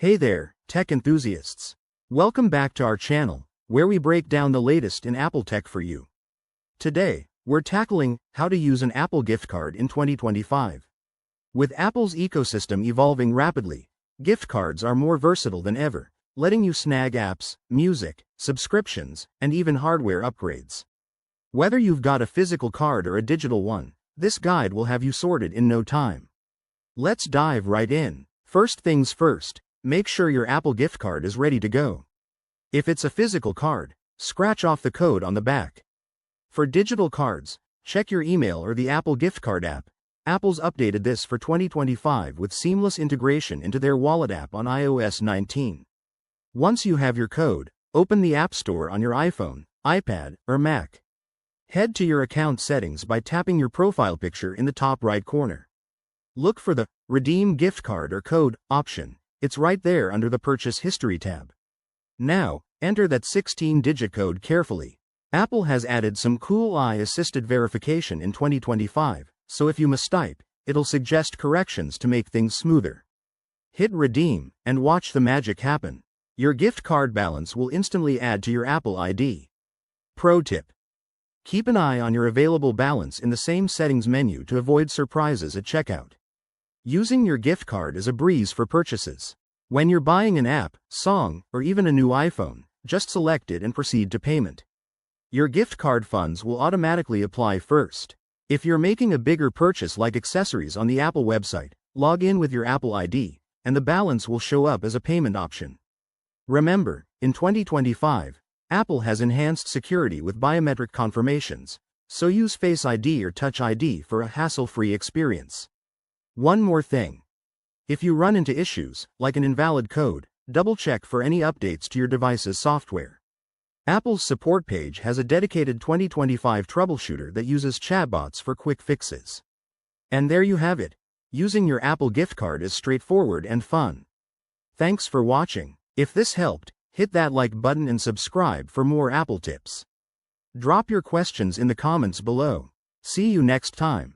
Hey there, tech enthusiasts. Welcome back to our channel, where we break down the latest in Apple tech for you. Today, we're tackling how to use an Apple gift card in 2025. With Apple's ecosystem evolving rapidly, gift cards are more versatile than ever, letting you snag apps, music, subscriptions, and even hardware upgrades. Whether you've got a physical card or a digital one, this guide will have you sorted in no time. Let's dive right in. First things first, make sure your Apple gift card is ready to go. If it's a physical card, scratch off the code on the back. For digital cards, check your email or the Apple Gift Card app. Apple's updated this for 2025 with seamless integration into their Wallet app on iOS 19. Once you have your code, open the App Store on your iPhone, iPad, or Mac. Head to your account settings by tapping your profile picture in the top right corner. Look for the Redeem Gift Card or Code option. It's right there under the Purchase History tab. Now, enter that 16-digit code carefully. Apple has added some cool AI-assisted verification in 2025, so if you mistype, it'll suggest corrections to make things smoother. Hit Redeem, and watch the magic happen. Your gift card balance will instantly add to your Apple ID. Pro tip: keep an eye on your available balance in the same settings menu to avoid surprises at checkout. Using your gift card is a breeze for purchases. When you're buying an app, song, or even a new iPhone, just select it and proceed to payment. Your gift card funds will automatically apply first. If you're making a bigger purchase like accessories on the Apple website, log in with your Apple ID, and the balance will show up as a payment option. Remember, in 2025, Apple has enhanced security with biometric confirmations, so use Face ID or Touch ID for a hassle-free experience. One more thing. If you run into issues, like an invalid code, double-check for any updates to your device's software. Apple's support page has a dedicated 2025 troubleshooter that uses chatbots for quick fixes. And there you have it. Using your Apple gift card is straightforward and fun. Thanks for watching. If this helped, hit that like button and subscribe for more Apple tips. Drop your questions in the comments below. See you next time.